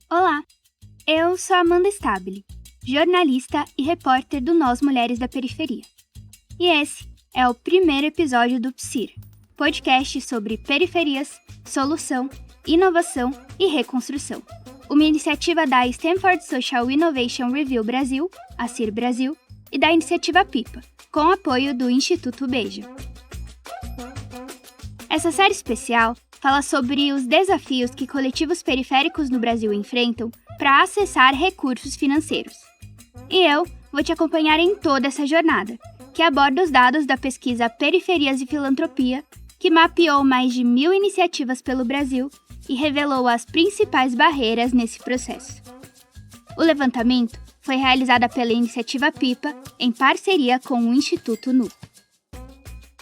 Olá, eu sou Amanda Stabile, jornalista e repórter do Nós Mulheres da Periferia. E esse é o primeiro episódio do PSIR, podcast sobre periferias, solução, inovação e reconstrução. Uma iniciativa da Stanford Social Innovation Review Brasil, a CIR Brasil, e da iniciativa PIPA, com apoio do Instituto Beja. Essa série especial fala sobre os desafios que coletivos periféricos no Brasil enfrentam para acessar recursos financeiros. E eu vou te acompanhar em toda essa jornada, que aborda os dados da pesquisa Periferias e Filantropia, que mapeou mais de 1.000 iniciativas pelo Brasil e revelou as principais barreiras nesse processo. O levantamento foi realizado pela iniciativa PIPA em parceria com o Instituto NU.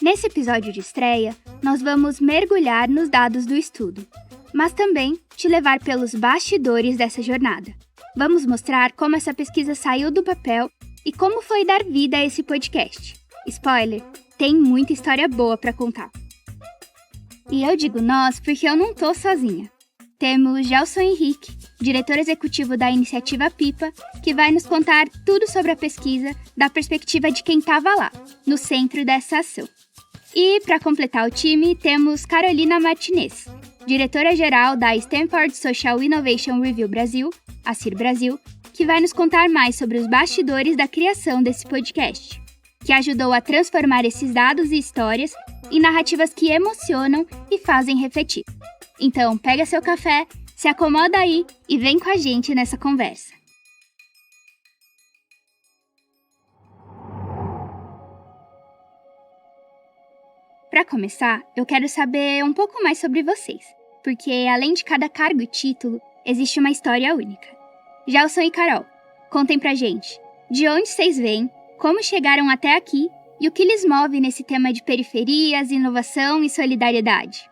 Nesse episódio de estreia, nós vamos mergulhar nos dados do estudo, mas também te levar pelos bastidores dessa jornada. Vamos mostrar como essa pesquisa saiu do papel e como foi dar vida a esse podcast. Spoiler, tem muita história boa para contar. E eu digo nós porque eu não tô sozinha. Temos Gelson Henrique, diretor executivo da iniciativa PIPA, que vai nos contar tudo sobre a pesquisa da perspectiva de quem estava lá, no centro dessa ação. E, para completar o time, temos Carolina Martinez, diretora-geral da Stanford Social Innovation Review Brasil, a CIR Brasil, que vai nos contar mais sobre os bastidores da criação desse podcast, que ajudou a transformar esses dados e histórias em narrativas que emocionam e fazem refletir. Então, pega seu café, se acomoda aí e vem com a gente nessa conversa. Para começar, eu quero saber um pouco mais sobre vocês, porque além de cada cargo e título, existe uma história única. Gelson e Carol, contem pra gente, de onde vocês vêm, como chegaram até aqui e o que lhes move nesse tema de periferias, inovação e solidariedade.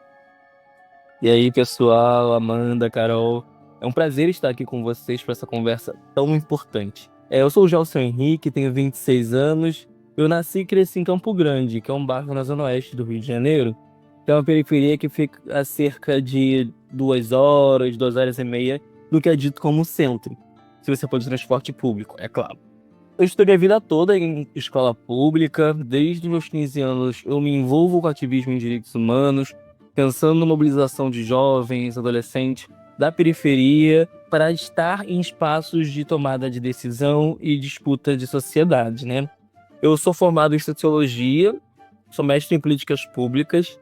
E aí, pessoal, Amanda, Carol, é um prazer estar aqui com vocês para essa conversa tão importante. Eu sou o Gelson Henrique, tenho 26 anos. Eu nasci e cresci em Campo Grande, que é um bairro na zona oeste do Rio de Janeiro, que é uma periferia que fica a cerca de 2 horas, 2 horas e meia do que é dito como centro, se você for de transporte público, é claro. Eu estudei a vida toda em escola pública, desde meus 15 anos eu me envolvo com ativismo em direitos humanos, pensando na mobilização de jovens, adolescentes da periferia para estar em espaços de tomada de decisão e disputa de sociedade, né? Eu sou formado em Sociologia, sou mestre em Políticas Públicas.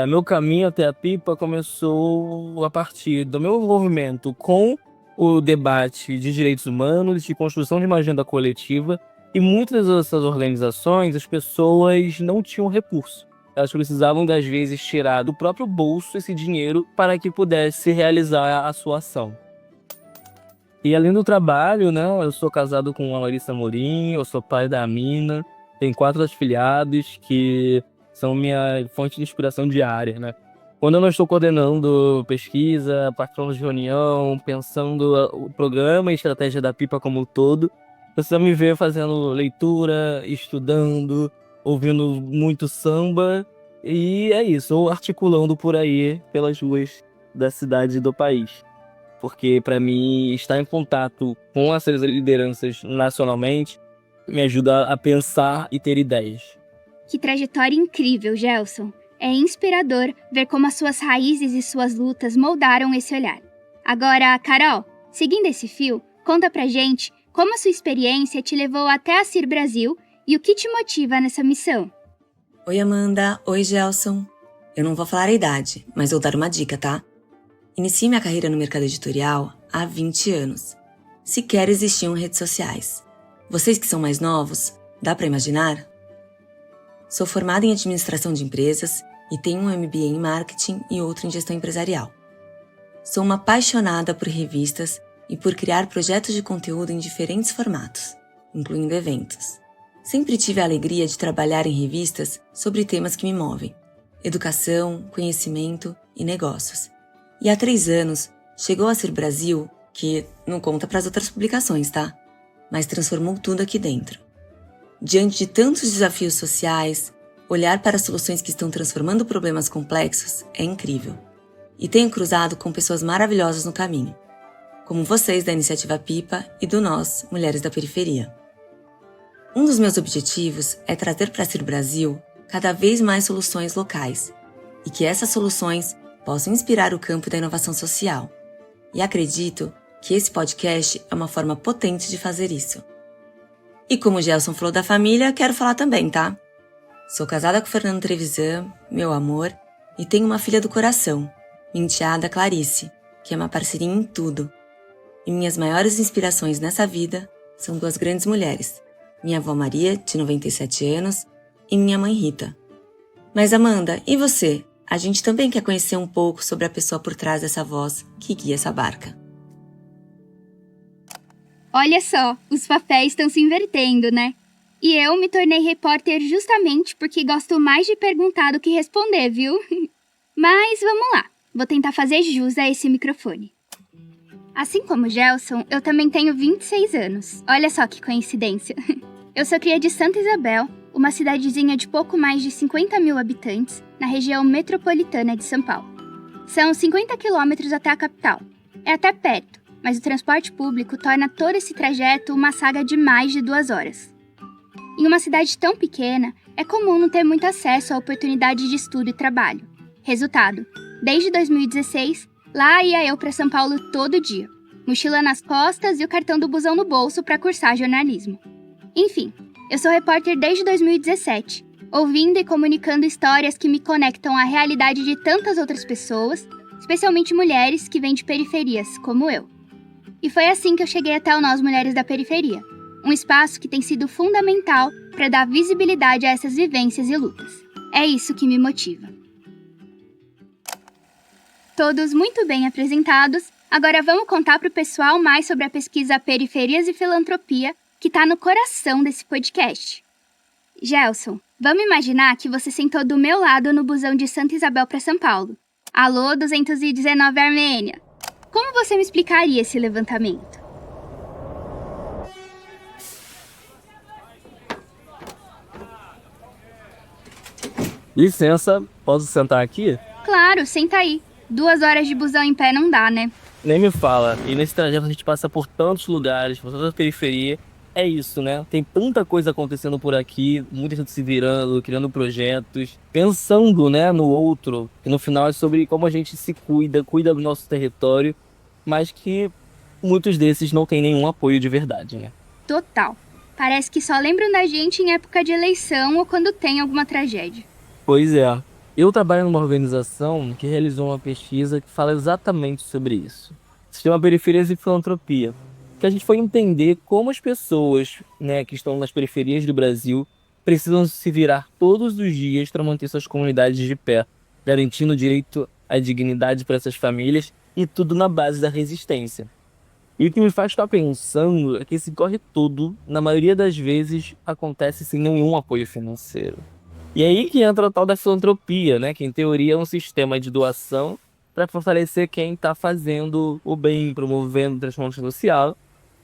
Meu caminho até a PIPA começou a partir do meu envolvimento com o debate de direitos humanos, de construção de uma agenda coletiva, e muitas dessas organizações, as pessoas não tinham recurso. Elas precisavam, às vezes, tirar do próprio bolso esse dinheiro para que pudesse realizar a sua ação. E além do trabalho, né, eu sou casado com a Larissa Morim, eu sou pai da Amina, tenho 4 afilhados que são minha fonte de inspiração diária, né? Quando eu não estou coordenando pesquisa, participando de reunião, pensando o programa e estratégia da PIPA como um todo, você me vê fazendo leitura, estudando, ouvindo muito samba, e é isso, ou articulando por aí pelas ruas da cidade e do país. Porque, para mim, estar em contato com essas lideranças nacionalmente me ajuda a pensar e ter ideias. Que trajetória incrível, Gelson! É inspirador ver como as suas raízes e suas lutas moldaram esse olhar. Agora, Carol, seguindo esse fio, conta pra gente como a sua experiência te levou até a CIR Brasil e o que te motiva nessa missão. Oi, Amanda. Oi, Gelson. Eu não vou falar a idade, mas vou dar uma dica, tá? Iniciei minha carreira no mercado editorial há 20 anos. Sequer existiam redes sociais. Vocês que são mais novos, dá pra imaginar? Sou formada em administração de empresas e tenho um MBA em marketing e outro em gestão empresarial. Sou uma apaixonada por revistas e por criar projetos de conteúdo em diferentes formatos, incluindo eventos. Sempre tive a alegria de trabalhar em revistas sobre temas que me movem: educação, conhecimento e negócios. E há 3 anos, chegou a CIR Brasil, que não conta para as outras publicações, tá? Mas transformou tudo aqui dentro. Diante de tantos desafios sociais, olhar para soluções que estão transformando problemas complexos é incrível. E tenho cruzado com pessoas maravilhosas no caminho. como vocês da Iniciativa Pipa e do Nós, Mulheres da Periferia. Um dos meus objetivos é trazer para Ciro Brasil cada vez mais soluções locais e que essas soluções possam inspirar o campo da inovação social. E acredito que esse podcast é uma forma potente de fazer isso. E como o Gelson falou da família, quero falar também, tá? Sou casada com o Fernando Trevisan, meu amor, e tenho uma filha do coração, minha enteada Clarice, que é uma parceria em tudo. E minhas maiores inspirações nessa vida são duas grandes mulheres, minha avó Maria, de 97 anos, e minha mãe Rita. Mas Amanda, e você? A gente também quer conhecer um pouco sobre a pessoa por trás dessa voz que guia essa barca. Olha só, os papéis estão se invertendo, né? E eu me tornei repórter justamente porque gosto mais de perguntar do que responder, viu? Mas vamos lá, vou tentar fazer jus a esse microfone. Assim como o Gelson, eu também tenho 26 anos. Olha só que coincidência. Eu sou cria de Santa Isabel, uma cidadezinha de pouco mais de 50 mil habitantes, na região metropolitana de São Paulo. São 50 quilômetros até a capital. É até perto, mas o transporte público torna todo esse trajeto uma saga de mais de 2 horas. Em uma cidade tão pequena, é comum não ter muito acesso a oportunidades de estudo e trabalho. Resultado, desde 2016, lá ia eu para São Paulo todo dia, mochila nas costas e o cartão do busão no bolso para cursar jornalismo. Enfim, eu sou repórter desde 2017, ouvindo e comunicando histórias que me conectam à realidade de tantas outras pessoas, especialmente mulheres que vêm de periferias, como eu. E foi assim que eu cheguei até o Nós Mulheres da Periferia, um espaço que tem sido fundamental para dar visibilidade a essas vivências e lutas. É isso que me motiva. Todos muito bem apresentados, agora vamos contar para o pessoal mais sobre a pesquisa Periferias e Filantropia, que está no coração desse podcast. Gelson, vamos imaginar que você sentou do meu lado no busão de Santa Isabel para São Paulo. Alô, 219 Armênia. Como você me explicaria esse levantamento? Licença, posso sentar aqui? Claro, senta aí. 2 horas de busão em pé não dá, né? Nem me fala. E nesse trajeto a gente passa por tantos lugares, por toda a periferia. É isso, né? Tem tanta coisa acontecendo por aqui, muita gente se virando, criando projetos, pensando, né, no outro. E no final é sobre como a gente se cuida do nosso território, mas que muitos desses não têm nenhum apoio de verdade, né? Total. Parece que só lembram da gente em época de eleição ou quando tem alguma tragédia. Pois é. Eu trabalho numa organização que realizou uma pesquisa que fala exatamente sobre isso. Se chama Periferias e Filantropia. Que a gente foi entender como as pessoas, né, que estão nas periferias do Brasil precisam se virar todos os dias para manter suas comunidades de pé, garantindo o direito à dignidade para essas famílias e tudo na base da resistência. E o que me faz ficar pensando é que esse corre todo, na maioria das vezes, acontece sem nenhum apoio financeiro. E aí que entra o tal da filantropia, né, que em teoria é um sistema de doação para fortalecer quem está fazendo o bem, promovendo a transformação social.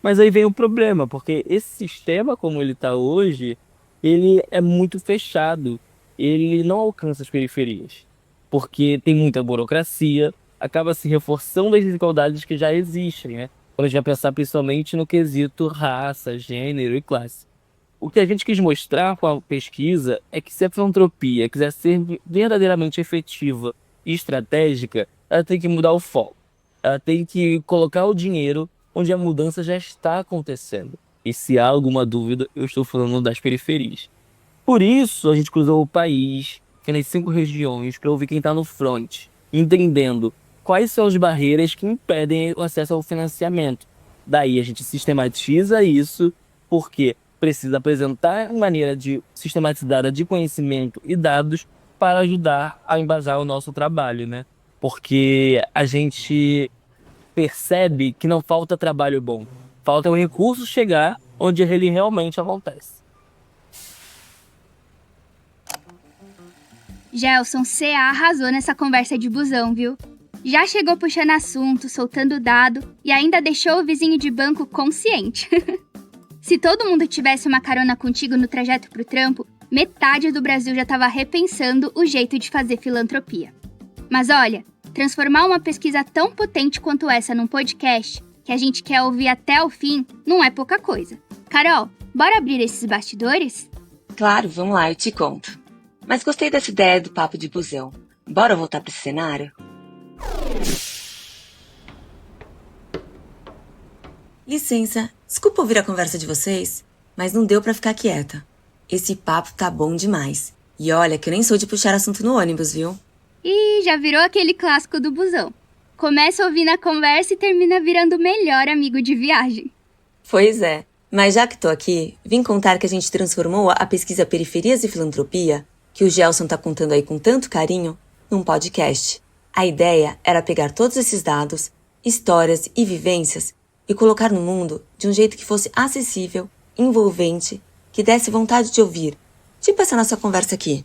Mas aí vem o problema, porque esse sistema, como ele está hoje, ele é muito fechado. Ele não alcança as periferias, porque tem muita burocracia, acaba se reforçando as desigualdades que já existem, né? Quando a gente vai pensar principalmente no quesito raça, gênero e classe. O que a gente quis mostrar com a pesquisa é que se a filantropia quiser ser verdadeiramente efetiva e estratégica, ela tem que mudar o foco. Ela tem que colocar o dinheiro onde a mudança já está acontecendo. E se há alguma dúvida, eu estou falando das periferias. Por isso, a gente cruzou o país, nas 5 regiões, para ouvir quem está no front, entendendo quais são as barreiras que impedem o acesso ao financiamento. Daí a gente sistematiza isso, porque precisa apresentar uma maneira de sistematizada de conhecimento e dados para ajudar a embasar o nosso trabalho, né? Porque a gente percebe que não falta trabalho bom, falta o recurso chegar onde ele realmente acontece. Gelson, você arrasou nessa conversa de busão, viu? Já chegou puxando assunto, soltando dado e ainda deixou o vizinho de banco consciente. Se todo mundo tivesse uma carona contigo no trajeto pro trampo, metade do Brasil já estava repensando o jeito de fazer filantropia. Mas olha, transformar uma pesquisa tão potente quanto essa num podcast que a gente quer ouvir até o fim, não é pouca coisa. Carol, bora abrir esses bastidores? Claro, vamos lá, eu te conto. Mas gostei dessa ideia do papo de busão. Bora voltar para esse cenário? Licença, desculpa ouvir a conversa de vocês, mas não deu pra ficar quieta. Esse papo tá bom demais. E olha que eu nem sou de puxar assunto no ônibus, viu? E já virou aquele clássico do busão. Começa ouvindo a conversa e termina virando o melhor amigo de viagem. Pois é, mas já que tô aqui, vim contar que a gente transformou a pesquisa Periferias e Filantropia, que o Gelson tá contando aí com tanto carinho, num podcast. A ideia era pegar todos esses dados, histórias e vivências e colocar no mundo de um jeito que fosse acessível, envolvente, que desse vontade de ouvir, tipo essa nossa conversa aqui.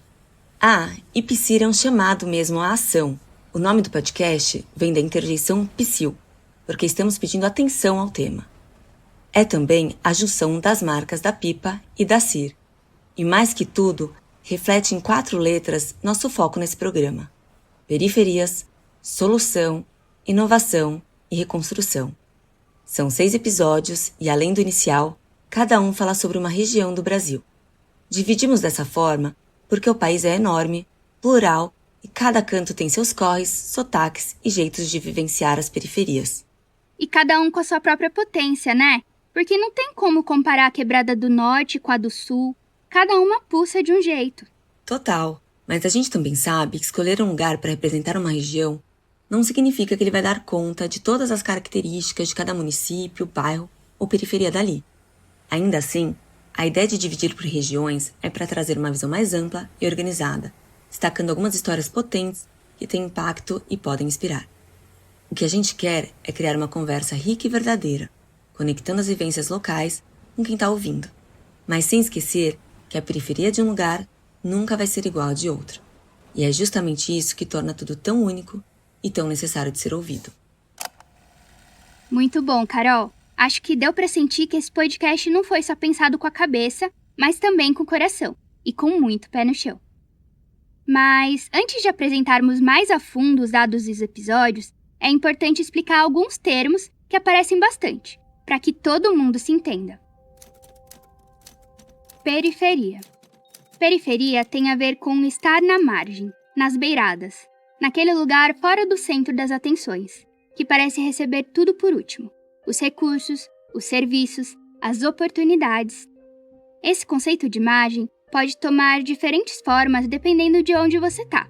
Ah, e Psyr é um chamado mesmo à ação. O nome do podcast vem da interjeição Psyll, porque estamos pedindo atenção ao tema. É também a junção das marcas da Pipa e da CIR. E mais que tudo, reflete em 4 letras nosso foco nesse programa: periferias, solução, inovação e reconstrução. São 6 episódios e, além do inicial, cada um fala sobre uma região do Brasil. Dividimos dessa forma porque o país é enorme, plural e cada canto tem seus corres, sotaques e jeitos de vivenciar as periferias. E cada um com a sua própria potência, né? Porque não tem como comparar a Quebrada do Norte com a do Sul. Cada uma pulsa de um jeito. Total, mas a gente também sabe que escolher um lugar para representar uma região não significa que ele vai dar conta de todas as características de cada município, bairro ou periferia dali. Ainda assim, a ideia de dividir por regiões é para trazer uma visão mais ampla e organizada, destacando algumas histórias potentes que têm impacto e podem inspirar. O que a gente quer é criar uma conversa rica e verdadeira, conectando as vivências locais com quem está ouvindo, mas sem esquecer que a periferia de um lugar nunca vai ser igual a de outro. E é justamente isso que torna tudo tão único e tão necessário de ser ouvido. Muito bom, Carol. Acho que deu para sentir que esse podcast não foi só pensado com a cabeça, mas também com o coração e com muito pé no chão. Mas, antes de apresentarmos mais a fundo os dados dos episódios, é importante explicar alguns termos que aparecem bastante, para que todo mundo se entenda. Periferia. Periferia tem a ver com estar na margem, nas beiradas, naquele lugar fora do centro das atenções, que parece receber tudo por último: os recursos, os serviços, as oportunidades. Esse conceito de margem pode tomar diferentes formas dependendo de onde você está.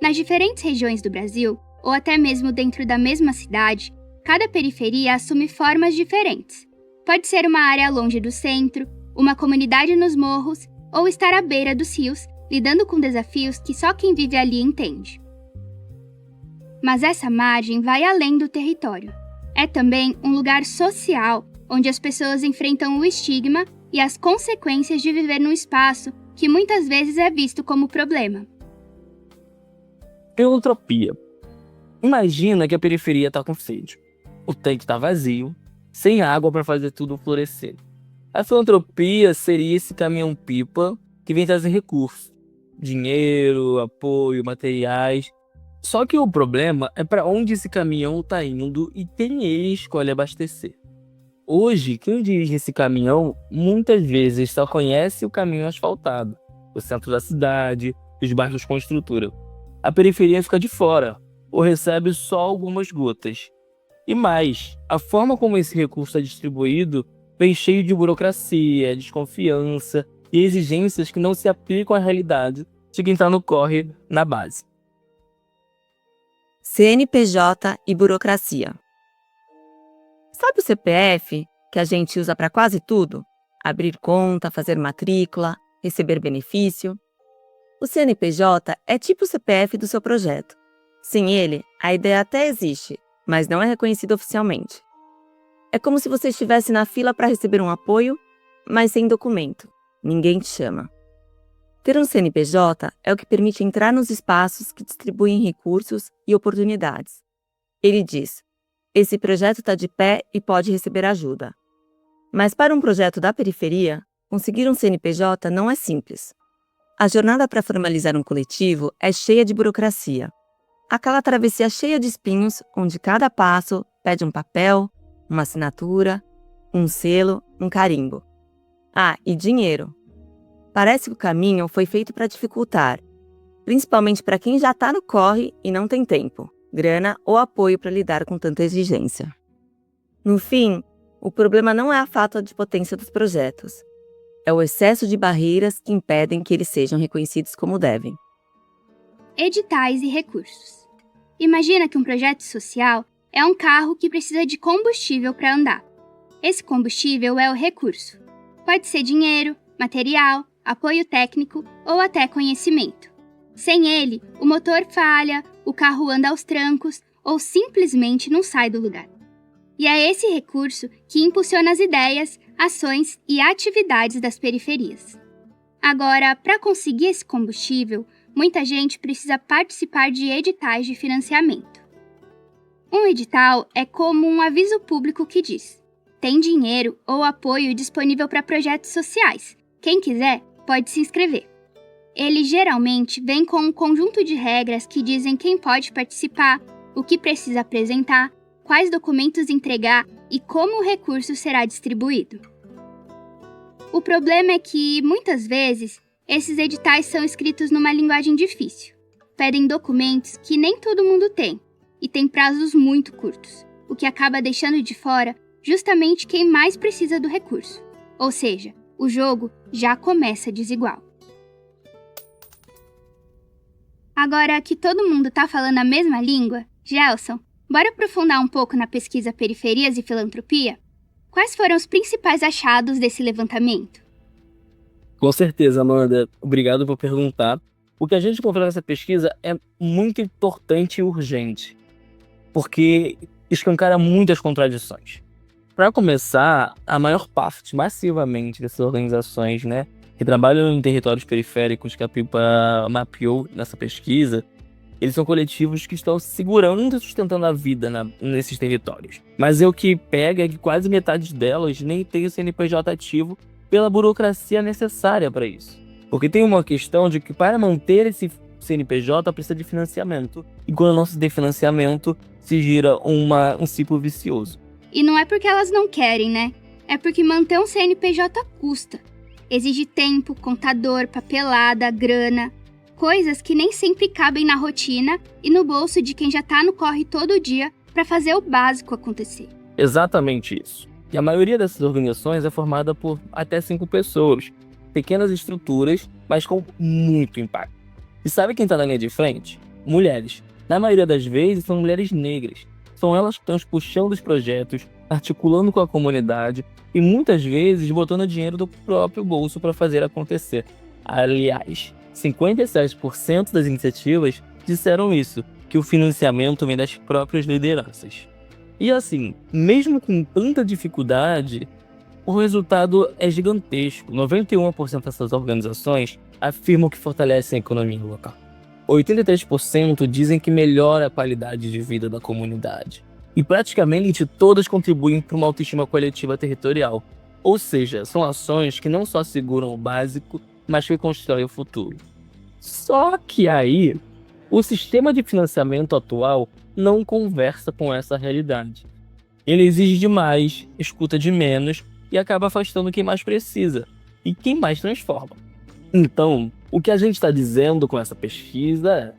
Nas diferentes regiões do Brasil, ou até mesmo dentro da mesma cidade, cada periferia assume formas diferentes. Pode ser uma área longe do centro, uma comunidade nos morros, ou estar à beira dos rios, lidando com desafios que só quem vive ali entende. Mas essa margem vai além do território. É também um lugar social, onde as pessoas enfrentam o estigma e as consequências de viver num espaço que muitas vezes é visto como problema. Filantropia. Imagina que a periferia está com sede. O tanque está vazio, sem água para fazer tudo florescer. A filantropia seria esse caminhão-pipa que vem trazer recursos, dinheiro, apoio, materiais. Só que o problema é para onde esse caminhão está indo e quem ele escolhe abastecer. Hoje, quem dirige esse caminhão muitas vezes só conhece o caminho asfaltado, o centro da cidade, os bairros com estrutura. A periferia fica de fora, ou recebe só algumas gotas. E mais, a forma como esse recurso é distribuído vem cheio de burocracia, desconfiança e exigências que não se aplicam à realidade de quem está no corre na base. CNPJ e burocracia. Sabe o CPF, que a gente usa para quase tudo? Abrir conta, fazer matrícula, receber benefício. O CNPJ é tipo o CPF do seu projeto. Sem ele, a ideia até existe, mas não é reconhecida oficialmente. É como se você estivesse na fila para receber um apoio, mas sem documento. Ninguém te chama. Ter um CNPJ é o que permite entrar nos espaços que distribuem recursos e oportunidades. Ele diz: esse projeto está de pé e pode receber ajuda. Mas para um projeto da periferia, conseguir um CNPJ não é simples. A jornada para formalizar um coletivo é cheia de burocracia. Aquela travessia cheia de espinhos, onde cada passo pede um papel, uma assinatura, um selo, um carimbo. Ah, e dinheiro. Parece que o caminho foi feito para dificultar, principalmente para quem já está no corre e não tem tempo, grana ou apoio para lidar com tanta exigência. No fim, o problema não é a falta de potência dos projetos, é o excesso de barreiras que impedem que eles sejam reconhecidos como devem. Editais e recursos. Imagina que um projeto social é um carro que precisa de combustível para andar. Esse combustível é o recurso. Pode ser dinheiro, material, apoio técnico ou até conhecimento. Sem ele, o motor falha, o carro anda aos trancos ou simplesmente não sai do lugar. E é esse recurso que impulsiona as ideias, ações e atividades das periferias. Agora, para conseguir esse combustível, muita gente precisa participar de editais de financiamento. Um edital é como um aviso público que diz: tem dinheiro ou apoio disponível para projetos sociais. Quem quiser, pode se inscrever. Ele geralmente vem com um conjunto de regras que dizem quem pode participar, o que precisa apresentar, quais documentos entregar e como o recurso será distribuído. O problema é que, muitas vezes, esses editais são escritos numa linguagem difícil. Pedem documentos que nem todo mundo tem e tem prazos muito curtos, o que acaba deixando de fora justamente quem mais precisa do recurso. Ou seja, o jogo já começa desigual. Agora que todo mundo está falando a mesma língua, Gelson, bora aprofundar um pouco na pesquisa Periferias e Filantropia? Quais foram os principais achados desse levantamento? Com certeza, Amanda. Obrigado por perguntar. O que a gente encontrou nessa pesquisa é muito importante e urgente, porque escancara muitas contradições. Para começar, a maior parte, massivamente, dessas organizações, que trabalham em territórios periféricos que a Pipa mapeou nessa pesquisa, eles são coletivos que estão segurando e sustentando a vida nesses territórios. Mas o que pega é que quase metade delas nem tem o CNPJ ativo pela burocracia necessária para isso. Porque tem uma questão de que para manter esse CNPJ precisa de financiamento. E quando não se tem financiamento, se gira um ciclo vicioso. E não é porque elas não querem, né? É porque manter um CNPJ custa. Exige tempo, contador, papelada, grana. Coisas que nem sempre cabem na rotina e no bolso de quem já tá no corre todo dia para fazer o básico acontecer. Exatamente isso. E a maioria dessas organizações é formada por até 5 pessoas. Pequenas estruturas, mas com muito impacto. E sabe quem tá na linha de frente? Mulheres. Na maioria das vezes são mulheres negras. São elas que estão puxando os projetos, articulando com a comunidade e muitas vezes botando dinheiro do próprio bolso para fazer acontecer. Aliás, 57% das iniciativas disseram isso, que o financiamento vem das próprias lideranças. E assim, mesmo com tanta dificuldade, o resultado é gigantesco. 91% dessas organizações afirmam que fortalecem a economia local. 83% dizem que melhora a qualidade de vida da comunidade. E praticamente todas contribuem para uma autoestima coletiva territorial. Ou seja, são ações que não só seguram o básico, mas que constroem o futuro. Só que aí, o sistema de financiamento atual não conversa com essa realidade. Ele exige demais, escuta de menos e acaba afastando quem mais precisa e quem mais transforma. Então, o que a gente está dizendo com essa pesquisa é: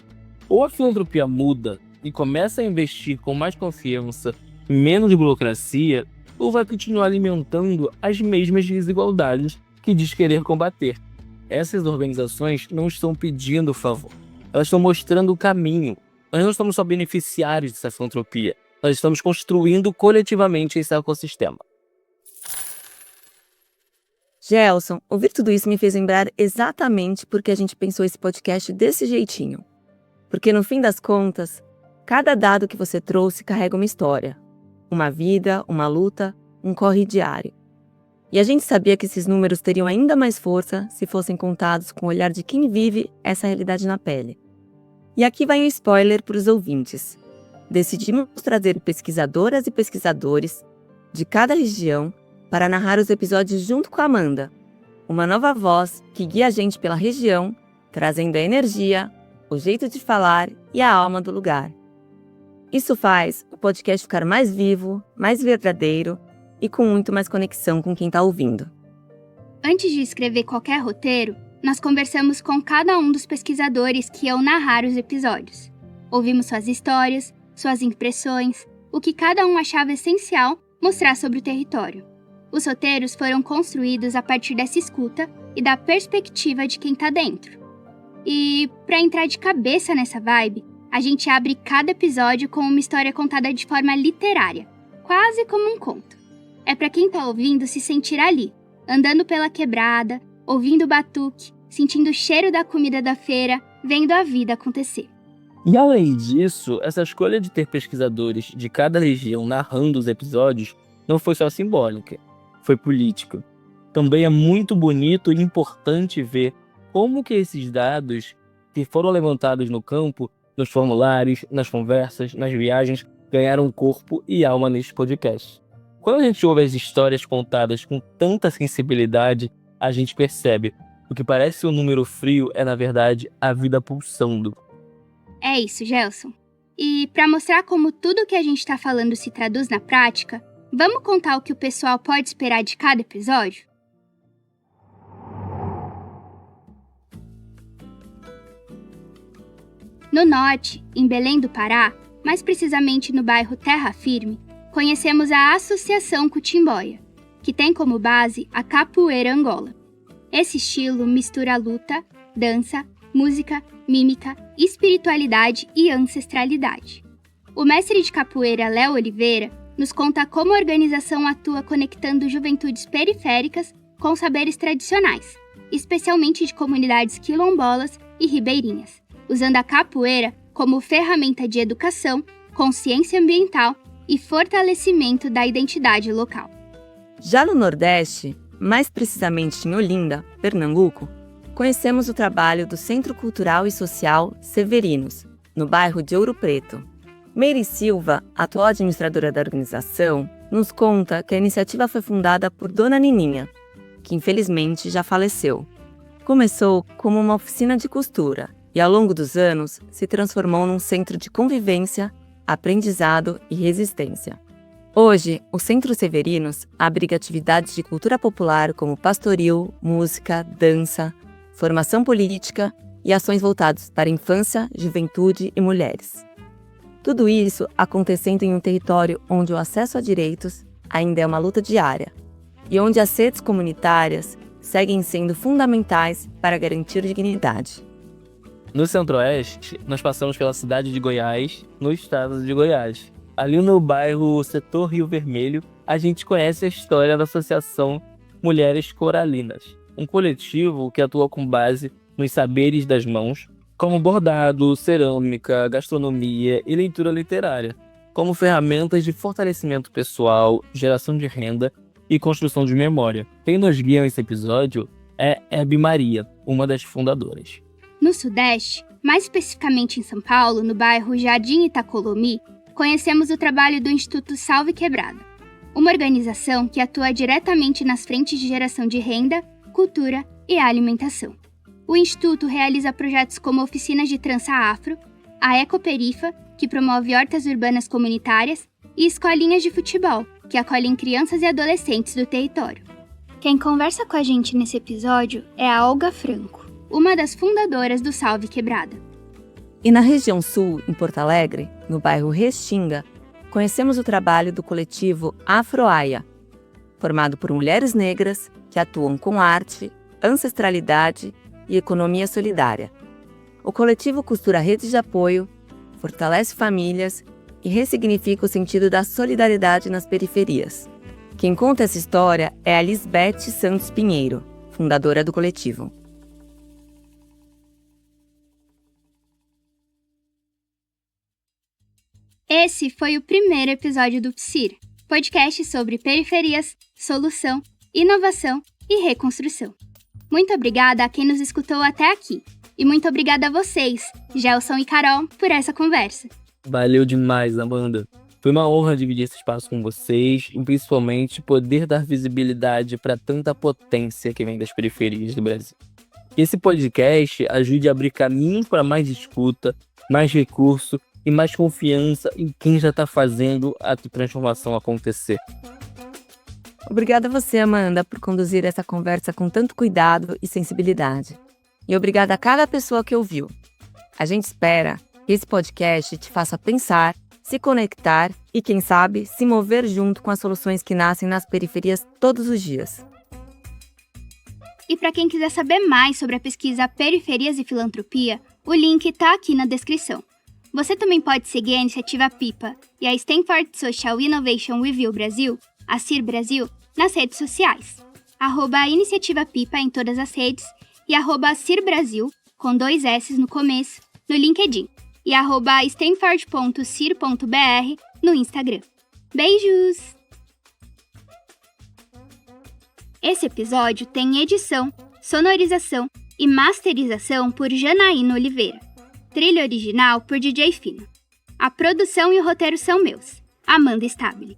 ou a filantropia muda e começa a investir com mais confiança, menos burocracia, ou vai continuar alimentando as mesmas desigualdades que diz querer combater. Essas organizações não estão pedindo favor, elas estão mostrando o caminho. Nós não estamos só beneficiários dessa filantropia, nós estamos construindo coletivamente esse ecossistema. Gelson, ouvir tudo isso me fez lembrar exatamente porque a gente pensou esse podcast desse jeitinho. Porque no fim das contas, cada dado que você trouxe carrega uma história, uma vida, uma luta, um corre diário. E a gente sabia que esses números teriam ainda mais força se fossem contados com o olhar de quem vive essa realidade na pele. E aqui vai um spoiler para os ouvintes. Decidimos trazer pesquisadoras e pesquisadores de cada região para narrar os episódios junto com a Amanda, uma nova voz que guia a gente pela região, trazendo a energia, o jeito de falar e a alma do lugar. Isso faz o podcast ficar mais vivo, mais verdadeiro e com muito mais conexão com quem está ouvindo. Antes de escrever qualquer roteiro, nós conversamos com cada um dos pesquisadores que iam narrar os episódios. Ouvimos suas histórias, suas impressões, o que cada um achava essencial mostrar sobre o território. Os roteiros foram construídos a partir dessa escuta e da perspectiva de quem está dentro. E, para entrar de cabeça nessa vibe, a gente abre cada episódio com uma história contada de forma literária, quase como um conto. É para quem está ouvindo se sentir ali, andando pela quebrada, ouvindo o batuque, sentindo o cheiro da comida da feira, vendo a vida acontecer. E além disso, essa escolha de ter pesquisadores de cada região narrando os episódios não foi só simbólica, foi política. Também é muito bonito e importante ver como que esses dados que foram levantados no campo, nos formulários, nas conversas, nas viagens, ganharam corpo e alma neste podcast. Quando a gente ouve as histórias contadas com tanta sensibilidade, a gente percebe o que parece um número frio é, na verdade, a vida pulsando. É isso, Gelson. E para mostrar como tudo que a gente está falando se traduz na prática, vamos contar o que o pessoal pode esperar de cada episódio? No norte, em Belém do Pará, mais precisamente no bairro Terra Firme, conhecemos a Associação Cutimboia, que tem como base a capoeira Angola. Esse estilo mistura luta, dança, música, mímica, espiritualidade e ancestralidade. O mestre de capoeira Léo Oliveira nos conta como a organização atua conectando juventudes periféricas com saberes tradicionais, especialmente de comunidades quilombolas e ribeirinhas, usando a capoeira como ferramenta de educação, consciência ambiental e fortalecimento da identidade local. Já no Nordeste, mais precisamente em Olinda, Pernambuco, conhecemos o trabalho do Centro Cultural e Social Severinos, no bairro de Ouro Preto. Meire Silva, atual administradora da organização, nos conta que a iniciativa foi fundada por Dona Nininha, que infelizmente já faleceu. Começou como uma oficina de costura e, ao longo dos anos, se transformou num centro de convivência, aprendizado e resistência. Hoje, o Centro Severinos abriga atividades de cultura popular como pastoril, música, dança, formação política e ações voltadas para a infância, juventude e mulheres. Tudo isso acontecendo em um território onde o acesso a direitos ainda é uma luta diária e onde as redes comunitárias seguem sendo fundamentais para garantir dignidade. No Centro-Oeste, nós passamos pela cidade de Goiás, no estado de Goiás. Ali no bairro Setor Rio Vermelho, a gente conhece a história da Associação Mulheres Coralinas, um coletivo que atua com base nos saberes das mãos, como bordado, cerâmica, gastronomia e leitura literária, como ferramentas de fortalecimento pessoal, geração de renda e construção de memória. Quem nos guia nesse episódio é Hebe Maria, uma das fundadoras. No Sudeste, mais especificamente em São Paulo, no bairro Jardim Itacolomi, conhecemos o trabalho do Instituto Salve Quebrada, uma organização que atua diretamente nas frentes de geração de renda, cultura e alimentação. O Instituto realiza projetos como oficinas de trança afro, a Ecoperifa, que promove hortas urbanas comunitárias, e escolinhas de futebol, que acolhem crianças e adolescentes do território. Quem conversa com a gente nesse episódio é a Olga Franco, uma das fundadoras do Salve Quebrada. E na região sul, em Porto Alegre, no bairro Restinga, conhecemos o trabalho do coletivo Afroaia, formado por mulheres negras que atuam com arte, ancestralidade e economia solidária. O coletivo costura redes de apoio, fortalece famílias e ressignifica o sentido da solidariedade nas periferias. Quem conta essa história é a Lisbeth Santos Pinheiro, fundadora do coletivo. Esse foi o primeiro episódio do PSIR, podcast sobre periferias, solução, inovação e reconstrução. Muito obrigada a quem nos escutou até aqui. E muito obrigada a vocês, Gelson e Carol, por essa conversa. Valeu demais, Amanda. Foi uma honra dividir esse espaço com vocês e principalmente poder dar visibilidade para tanta potência que vem das periferias do Brasil. Que esse podcast ajude a abrir caminho para mais escuta, mais recurso e mais confiança em quem já está fazendo a transformação acontecer. Obrigada a você, Amanda, por conduzir essa conversa com tanto cuidado e sensibilidade. E obrigada a cada pessoa que ouviu. A gente espera que esse podcast te faça pensar, se conectar e, quem sabe, se mover junto com as soluções que nascem nas periferias todos os dias. E para quem quiser saber mais sobre a pesquisa Periferias e Filantropia, o link está aqui na descrição. Você também pode seguir a Iniciativa PIPA e a Stanford Social Innovation Review Brasil, a CIR Brasil, nas redes sociais. @Iniciativa PIPA em todas as redes e @CIR Brasil, com 2 S no começo, no LinkedIn. E @stanford.cir.br no Instagram. Beijos! Esse episódio tem edição, sonorização e masterização por Janaína Oliveira. Trilha original por DJ Fino. A produção e o roteiro são meus, Amanda Stabile.